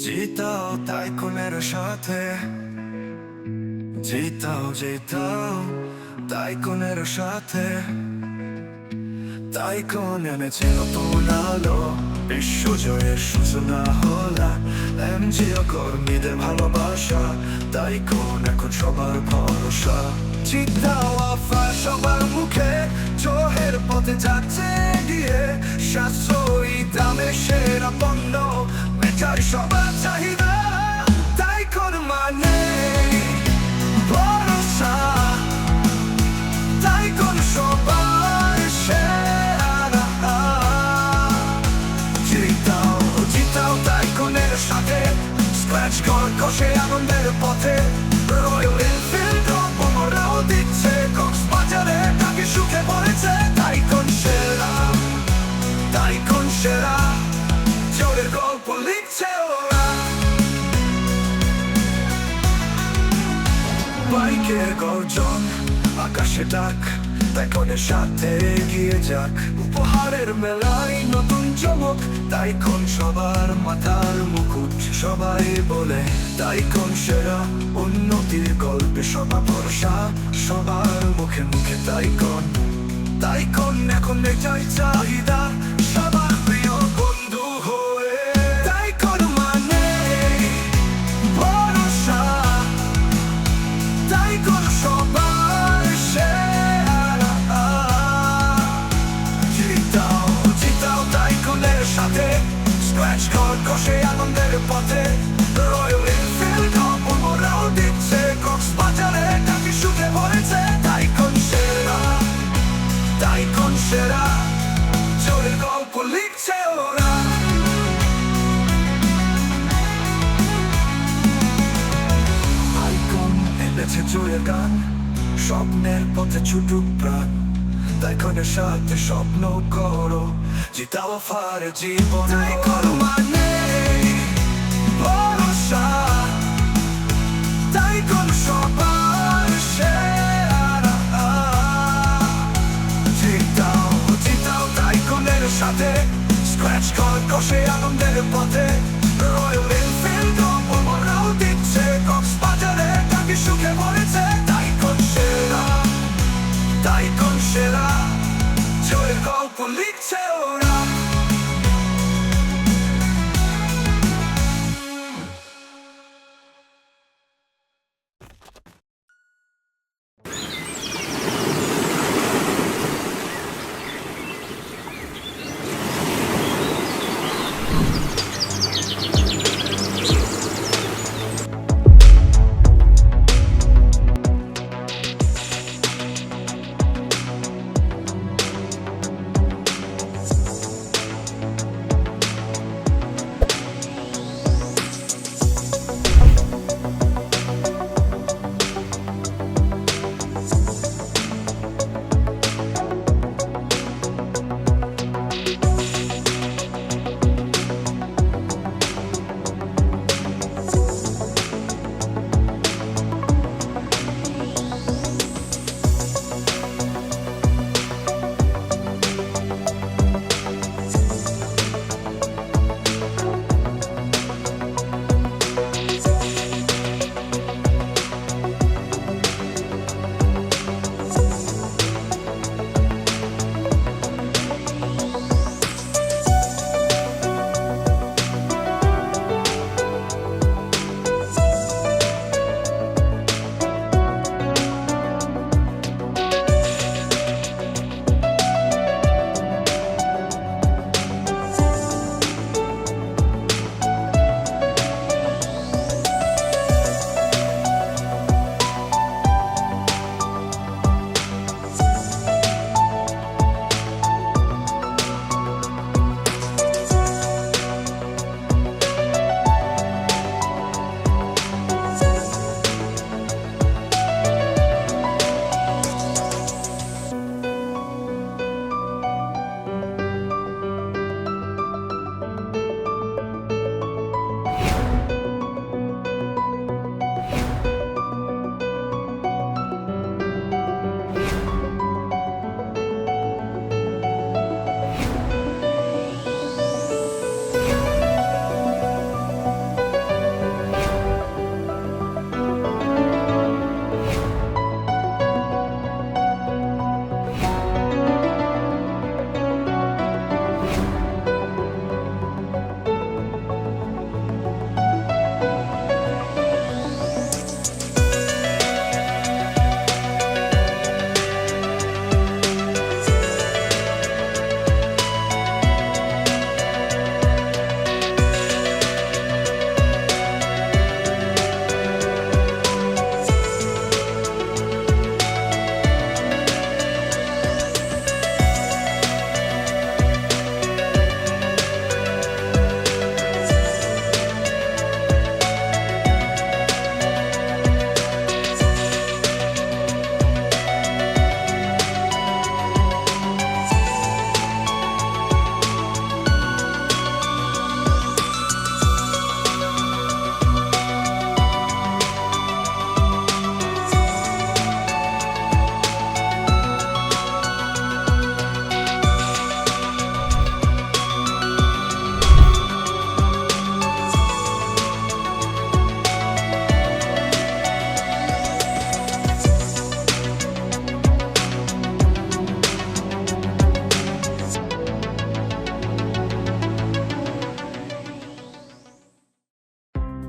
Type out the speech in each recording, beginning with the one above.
জিতাও তাইকুনের সাথে, জিতাও জিতাও তাইকুনের সাথে। তাইকুন এনেছে নতুন আলো, বিশ্বজয়ের সূচনা হলা। এমজিও কর্মীদের ভালোবাসা, তাইকুন এখন সবার ভরসা। জিতাও অফার সবার মুখে, জয়ের পথে যাচ্ছে এগিয়ে। সাশ্রয়ী দামে সেরা পণ্য, মেটায় সবার চাহিদা। তাইকুন মানে ভরসা, তাইকুন সবার সেরা। জিতাও জিতাও তাইকুনের সাথে, স্ক্র্যাচ কর কষে আনন্দের পথে। রয়্যাল এনফিল্ড মোড়াও দিচ্ছে, কক্সবাজারে টাকি সুখে পড়েছে। তাইকুন সেরা, তাইকুন সেরা, জোরের গল্প লিখছে ওরা। বাইকের গর্জন, আকাশে ডাক, তাইকুনের সাথে এগিয়ে যাক। উপহারের মেলায় নতুন চমক, তাইকুন সবার মাথার মুকুট। সবাই বলে তাইকুন সেরা, উন্নতির গল্পে সবার ভরসা। সবার মুখে মুখে তাইকুন, তাইকুন এখন মেটায় চাহিদা। সবার প্রিয় বন্ধু হয়ে, তাইকুন মানে ভরসা, তাইকুন সবার সেরা। জিতাও জিতাও তাইকুনের সাথে, স্ক্র্যাচ কর কষে আনন্দের পথে। রয়্যাল এনফিল্ড মোড়াও দিচ্ছে, কক্সবাজারে টাকি সুখে ভরেছে। তাইকুন সেরা, তাইকুন সেরা, জোরের গল্প লিখছে ওরা। তাইকুন এনেছে জোরের গান, স্বপ্নের পথে ছুটুক প্রাণ। তাইকুনের সাথে স্বপ্ন করো, জিতাও অফারে জীবন। তাইকুন মানে ভরসা, তাইকুন সবার সেরা। জিতাও জিতাও তাইকুনের সাথে, স্ক্র্যাচ কর কষে আনন্দের পথে। রয়্যাল এনফিল্ড মোড়াও দিচ্ছে, কক্সবাজারে টাকি সুখে ভরেছে। তাইকুন সেরা, তাইকুন সেরা, জয়ের গল্প লিখছে ওরা।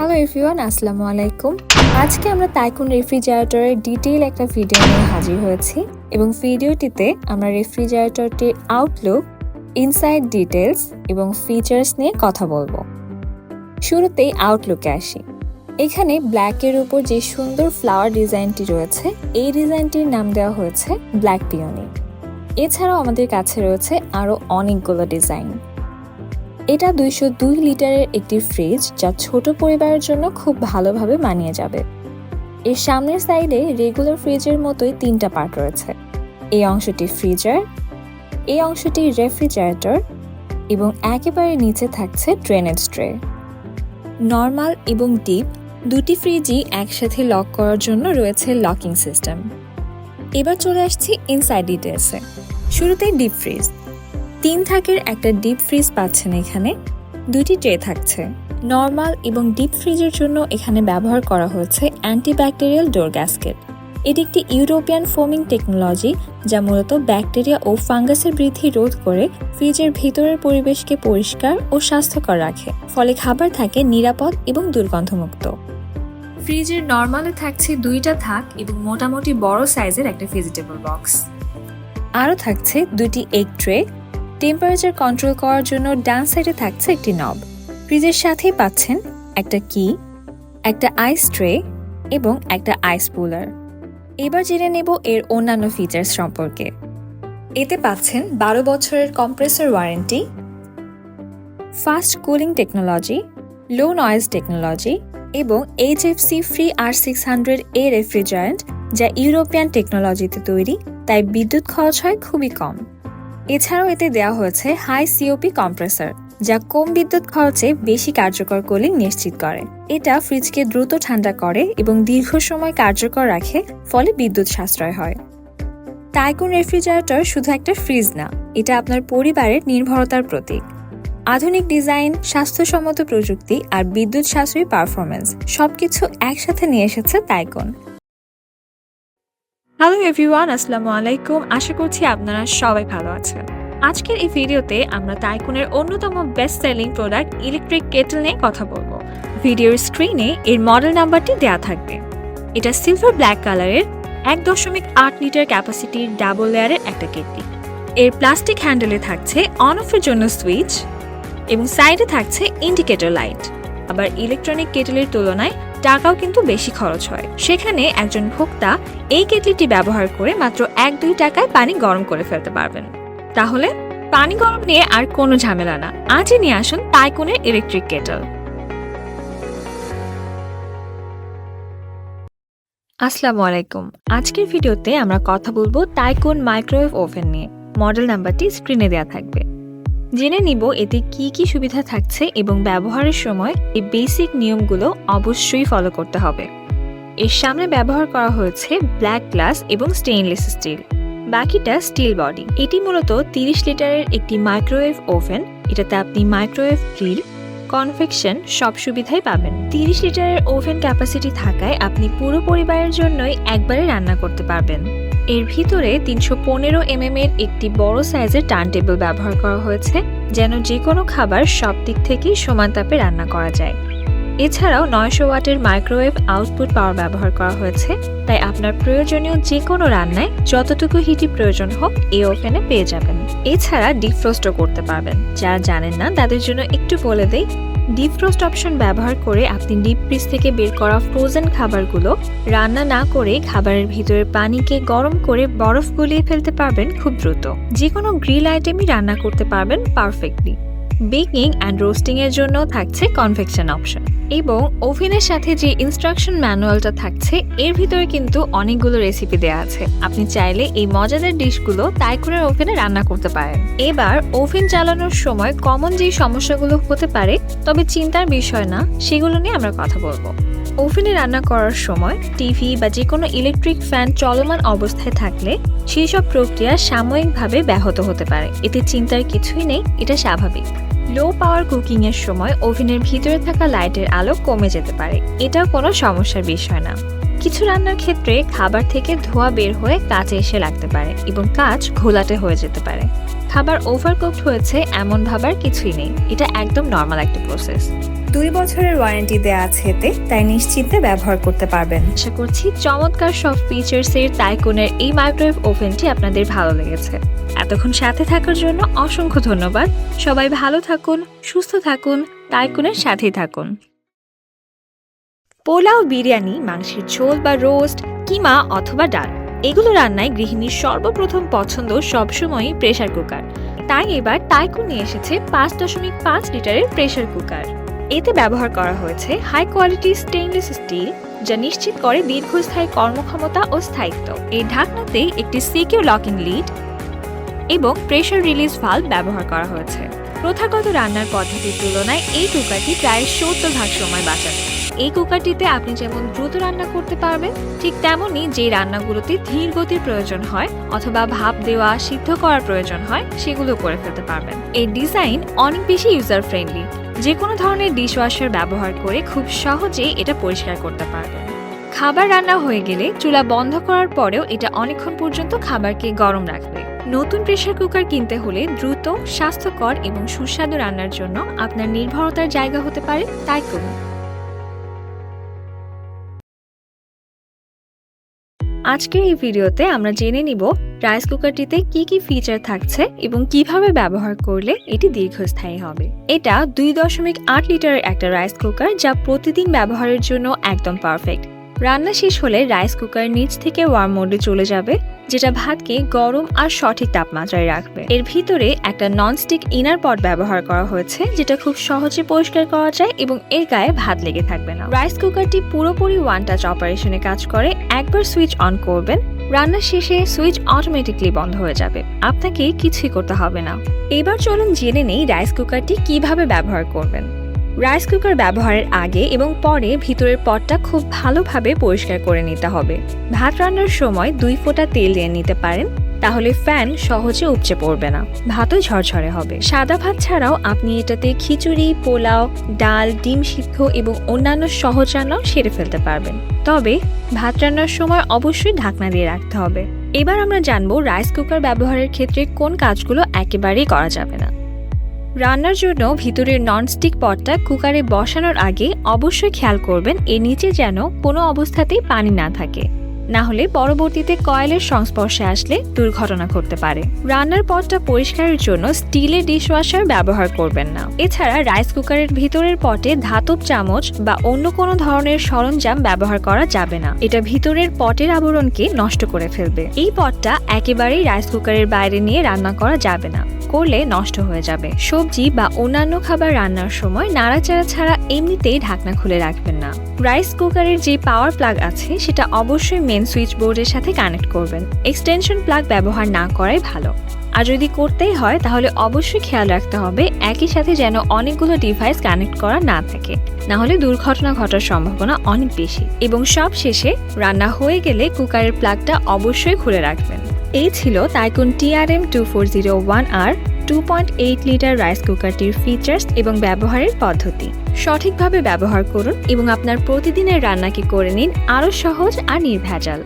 হ্যালো এভরিওয়ান, আসসালামু আলাইকুম। আজকে আমরা তাইকুন রেফ্রিজারেটরের ডিটেইল একটা ভিডিও নিয়ে হাজির হয়েছি এবং ভিডিওটিতে আমরা রেফ্রিজারেটরটির আউটলুক, ইনসাইড ডিটেলস এবং ফিচার্স নিয়ে কথা বলবো। শুরুতেই আউটলুকে আসি। এখানে ব্ল্যাকের উপর যে সুন্দর ফ্লাওয়ার ডিজাইনটি রয়েছে, এই ডিজাইনটির নাম দেওয়া হয়েছে ব্ল্যাক পিওনি। এছাড়াও আমাদের কাছে রয়েছে আরও অনেকগুলো ডিজাইন। এটা 202 লিটারের একটি ফ্রিজ, যা ছোট পরিবারের জন্য খুব ভালোভাবে মানিয়ে যাবে। এর সামনের সাইডে রেগুলার ফ্রিজের মতোই 3টা পার্ট রয়েছে। এই অংশটি ফ্রিজার, এই অংশটি রেফ্রিজারেটর এবং একেবারে নিচে থাকছে ড্রেনেজ ট্রে। নর্মাল এবং ডিপ দুটি ফ্রিজই একসাথে লক করার জন্য রয়েছে লকিং সিস্টেম। এবার চলে আসছি ইনসাইড ডিটেলসে। শুরুতেই ডিপ ফ্রিজ। 3 থাকের একটা ডিপ ফ্রিজ পাচ্ছেন এখানে। 2টি ট্রে থাকছে। নর্মাল এবং ডিপ ফ্রিজের জন্য এখানে ব্যবহার করা হয়েছে অ্যান্টিব্যাকটেরিয়াল ডোর গ্যাস্কেট। এটি একটি ইউরোপিয়ান ফোমিং টেকনোলজি, যা মূলত ব্যাকটেরিয়া ও ফাঙ্গাসের বৃদ্ধি রোধ করে ফ্রিজের ভিতরের পরিবেশকে পরিষ্কার ও স্বাস্থ্যকর রাখে, ফলে খাবার থাকে নিরাপদ এবং দুর্গন্ধমুক্ত। ফ্রিজের নর্মালে থাকছে 2টা থাক এবং মোটামুটি বড় সাইজের একটা ভেজিটেবল বক্স। আরও থাকছে 2টি এগ ট্রে। টেম্পারেচার কন্ট্রোল করার জন্য ডান সাইডে থাকছে একটি নব। ফ্রিজের সাথেই পাচ্ছেন একটা কি, একটা আইস ট্রে এবং একটা আইস কুলার। এবার জেনে নেব এর অন্যান্য ফিচার্স সম্পর্কে। এতে পাচ্ছেন 12 বছরের compressor warranty, fast cooling technology, low noise technology এবং HFC ফ্রি R600A রেফ্রিজারেন্ট, যা ইউরোপিয়ান টেকনোলজিতে তৈরি, তাই বিদ্যুৎ খরচ হয় খুবই কম। এছাড়াও এতে দেওয়া হয়েছে হাই COP কম্প্রেসর, যা কম বিদ্যুৎ খরচে বেশি কার্যকর কুলিং নিশ্চিত করে। এটা ফ্রিজকে দ্রুত ঠান্ডা করে এবং দীর্ঘ সময় কার্যকর রাখে, ফলে বিদ্যুৎ সাশ্রয় হয়। তাইকুন রেফ্রিজারেটর শুধু একটা ফ্রিজ না, এটা আপনার পরিবারের নির্ভরতার প্রতীক। আধুনিক ডিজাইন, স্বাস্থ্যসম্মত প্রযুক্তি আর বিদ্যুৎ সাশ্রয়ী পারফরমেন্স সবকিছু একসাথে নিয়ে এসেছে তাইকুন। হ্যালো এভরিওয়ান, আসসালামু আলাইকুম। আশা করছি আপনারা সবাই ভালো আছেন। আজকের এই ভিডিওতে আমরা তাইকুনের অন্যতম best selling product electric Kettle নিয়ে কথা বলবো। ভিডিওর স্ক্রিনে এর মডেল নাম্বারটি দেওয়া থাকবে। এটা সিলভার ব্ল্যাক কালারের 1.8 লিটার ক্যাপাসিটির ডাবল লেয়ারের একটা কেটলি। এর প্লাস্টিক হ্যান্ডেলে থাকছে অন অফের জন্য সুইচ এবং সাইডে থাকছে ইন্ডিকেটর লাইট। আবার ইলেকট্রনিক কেটলের তুলনায় টাকাও কিন্তু বেশি খরচ হয়। সেখানে একজন ভোক্তা এই কেটলিটি ব্যবহার করে মাত্র 1-2 টাকায় পানি গরম করে ফেলতে পারবেন। তাহলে পানি গরম নিয়ে আর কোনো ঝামেলা না। আজই নিয়ে আসুন তাইকুনের ইলেকট্রিক কেটল। আসসালামু আলাইকুম। আজকের ভিডিওতে আমরা কথা বলবো তাইকুন মাইক্রোওয়েভ ওভেন নিয়ে। মডেল নাম্বারটি স্ক্রিনে দেওয়া থাকবে। জেনে নিব এতে কি কি সুবিধা থাকছে এবং ব্যবহারের সময় এই বেসিক নিয়মগুলো অবশ্যই ফলো করতে হবে। এর সামনে ব্যবহার করা হয়েছে ব্ল্যাক গ্লাস এবং স্টেইনলেস স্টিল, বাকিটা স্টিল বডি। এটি মূলত 30 লিটারের একটি মাইক্রোওয়েভ ওভেন। এটাতে আপনি মাইক্রোওয়েভ গ্রিল, কনভেকশন সব সুবিধাই পাবেন। 30 লিটারের ওভেন ক্যাপাসিটি থাকায় আপনি পুরো পরিবারের জন্যই একবারে রান্না করতে পারবেন। এর ভিতরে 315 mm এর একটি বড় সাইজের টার্ন টেবিল ব্যবহার করা হয়েছে, যেন যে কোনো খাবার সব দিক থেকেই সমান তাপে রান্না করা যায়। এছাড়াও 900 ওয়াটের মাইক্রোওয়েভ আউটপুট পাওয়ার ব্যবহার করা হয়েছে, তাই আপনার প্রয়োজনীয় যে কোনো রান্নায় যতটুকু হিটই প্রয়োজন হোক এই ওভেনে পেয়ে যাবেন। এছাড়া ডিফ্রোস্টও করতে পারবেন। যারা জানেন না তাদের জন্য একটু বলে দেই, ডিফ্রোস্ট অপশন ব্যবহার করে আপনি ডিপ ফ্রিজ থেকে বের করা ফ্রোজেন খাবারগুলো রান্না না করে খাবারের ভিতরের পানিকে গরম করে বরফ গলিয়ে ফেলতে পারবেন খুব দ্রুত। যে কোনো গ্রিল আইটেমই রান্না করতে পারবেন পারফেক্টলি। বেকিং অ্যান্ড রোস্টিং এর জন্য থাকছে কনভেকশন অপশন। এবং ওভেনের সাথে যে ইনস্ট্রাকশন ম্যানুয়ালটা থাকছে, এর ভিতরে কিন্তু অনেকগুলো রেসিপি দেওয়া আছে। আপনি চাইলে এই মজাদার ডিশগুলো তাইকুনের ওভেনে রান্না করতে পারেন। এবার ওভেন চালানোর সময় কমন যে সমস্যাগুলো হতে পারে, তবে চিন্তার বিষয় না, সেগুলো নিয়ে আমরা কথা বলবো। ওভেনে রান্না করার সময় টিভি বা যে কোনো ইলেকট্রিক ফ্যান চলমান অবস্থায় থাকলে সেই সব প্রক্রিয়া সাময়িকভাবে ব্যাহত হতে পারে। এতে চিন্তার কিছুই নেই, এটা স্বাভাবিক। লো পাওয়ার কুকিং এর সময় ওভেনের ভিতরে থাকা লাইটের আলো কমে যেতে পারে, এটাও কোনো সমস্যার বিষয় না। কিছু রান্নার ক্ষেত্রে খাবার থেকে ধোঁয়া বের হয়ে কাঁচে এসে লাগতে পারে এবং কাঁচ ঘোলাটে হয়ে যেতে পারে। খাবার ওভারকুকড হয়েছে এমন ভাবার কিছুই নেই, এটা একদম নর্মাল একটা প্রসেস। 2 বছরের ওয়ারেন্টি দেওয়া আছে এতে, তাই নিশ্চিন্তে ব্যবহার করতে পারবেন। আশা করছি চমৎকার সব ফিচার্সের তাইকুনের এই মাইক্রোওয়েভ ওভেনটি আপনাদের ভালো লেগেছে। এতক্ষণ সাথে থাকার জন্য অসংখ্য ধন্যবাদ। সবাই ভালো থাকুন, সুস্থ থাকুন, তাইকুনের সাথেই থাকুন। পোলাও, বিরিয়ানি, মাংসের ঝোল বা রোস্ট, কিমা অথবা ডাল, এগুলো রান্নায় গৃহিণীর সর্বপ্রথম পছন্দ সবসময়ই প্রেসার কুকার। তাই এবার তাইকুন নিয়ে এসেছে 5.5 লিটারের প্রেসার কুকার। এতে ব্যবহার করা হয়েছে হাই কোয়ালিটি স্টেইনলেস স্টিল, যা নিশ্চিত করে দীর্ঘস্থায়ী কর্মক্ষমতা ও স্থায়িত্ব। এই ঢাকনাতে একটি সিকিউর লকিং লিড এবং প্রেসার রিলিজ ভালভ ব্যবহার করা হয়েছে। প্রথাগত রান্নার পদ্ধতির তুলনায় এই কুকারটি প্রায় 70% সময় বাঁচাবে। এই কুকারটিতে আপনি যেমন দ্রুত রান্না করতে পারবেন, ঠিক তেমনই যে রান্নাগুলোতে ধীর গতির প্রয়োজন হয় অথবা ভাপ দেওয়া, সিদ্ধ করার প্রয়োজন হয়, সেগুলো করে ফেলতে পারবেন। এই ডিজাইন অনেক বেশি ইউজার ফ্রেন্ডলি। যে কোনো ধরনের ডিশওয়াশার ব্যবহার করে খুব সহজেই এটা পরিষ্কার করতে পারবেন। খাবার রান্না হয়ে গেলে চুলা বন্ধ করার পরেও এটা অনেকক্ষণ পর্যন্ত খাবারকে গরম রাখবে। নতুন প্রেসার কুকার কিনতে হলে দ্রুত, স্বাস্থ্যকর এবং সুস্বাদু রান্নার জন্য আপনার নির্ভরতার জায়গা হতে পারে তাইকুন। আজকের এই ভিডিওতে আমরা জেনে নিব রাইস কুকারটিতে কি কি ফিচার থাকছে এবং কিভাবে ব্যবহার করলে এটি দীর্ঘস্থায়ী হবে। এটা 2.8 লিটারের একটা রাইস কুকার, যা প্রতিদিন ব্যবহারের জন্য একদম পারফেক্ট। রান্না শেষ হলে রাইস কুকার নিচ থেকে ওয়ার্ম মোডে চলে যাবে, যেটা ভাতকে গরম আর সঠিক তাপমাত্রায় রাখবে। এর ভিতরে একটা ননস্টিক ইনার পট ব্যবহার করা হয়েছে, যেটা খুব সহজে পরিষ্কার করা যায় এবং এর গায়ে ভাত লেগে থাকবে না। রাইস কুকারটি পুরোপুরি ওয়ান টাচ অপারেশনে কাজ করে। একবার সুইচ অন করবেন, রান্না শেষে সুইচ অটোমেটিকলি বন্ধ হয়ে যাবে। আপনাকে কিছুই করতে হবে না। এবার চলুন জেনে নেই রাইস কুকারটি কিভাবে ব্যবহার করবেন। রাইস কুকার ব্যবহারের আগে এবং পরে ভিতরের পটটা খুব ভালোভাবে পরিষ্কার করে নিতে হবে। ভাত রান্নার সময় 2 ফোঁটা তেল দিয়ে নিতে পারেন, তাহলে ফ্যান সহজে উপচে পড়বে না, ভাতও ঝরঝরে হবে। সাদা ভাত ছাড়াও আপনি এটাতে খিচুড়ি, পোলাও, ডাল, ডিম সিদ্ধ এবং অন্যান্য সহজ রান্নাও সেরে ফেলতে পারবেন। তবে ভাত রান্নার সময় অবশ্যই ঢাকনা দিয়ে রাখতে হবে। এবার আমরা জানবো রাইস কুকার ব্যবহারের ক্ষেত্রে কোন কাজগুলো একেবারেই করা যাবে না। রান্নার জন্য ভিতরের ননস্টিক পটটা কুকারে বসানোর আগে অবশ্যই খেয়াল করবেন এর নিচে যেন কোনো অবস্থাতেই পানি না থাকে, না হলে পরবর্তীতে কয়েলের সংস্পর্শে আসলে দুর্ঘটনা ঘটতে পারে। রান্নার পটটা পরিষ্কারের জন্য স্টিলের ডিশওয়াশার ব্যবহার করবেন না। এছাড়া রাইস কুকারের ভিতরের পটে ধাতব চামচ বা অন্য কোনো ধরনের সরঞ্জাম ব্যবহার করা যাবে না। এটা ভিতরের পটের আবরণকে নষ্ট করে ফেলবে। এই পটটা একেবারেই রাইস কুকারের বাইরে নিয়ে রান্না করা যাবে না, করলে নষ্ট হয়ে যাবে। সবজি বা অন্যান্য খাবার রান্নার সময় নাড়াচাড়া ছাড়া এমনিতেই ঢাকনা খুলে রাখবেন না। রাইস কুকারের যে পাওয়ার প্লাগ আছে সেটা অবশ্যই মেন সুইচ বোর্ডের সাথে কানেক্ট করবেন। এক্সটেনশন প্লাগ ব্যবহার না করাই ভালো। আর যদি করতেই হয় তাহলে অবশ্যই খেয়াল রাখতে হবে একই সাথে যেন অনেকগুলো ডিভাইস কানেক্ট করা না থাকে, না হলে দুর্ঘটনা ঘটার সম্ভাবনা অনেক বেশি। এবং সব শেষে রান্না হয়ে গেলে কুকারের প্লাগটা অবশ্যই খুলে রাখবেন। এই ছিল তাইকুন TRM2401R 2.8 লিটার রাইস কুকারটির ফিচার্স এবং ব্যবহারের পদ্ধতি। সঠিকভাবে ব্যবহার করুন এবং আপনার প্রতিদিনের রান্নাকে করে নিন আরও সহজ আর নির্ভেজাল।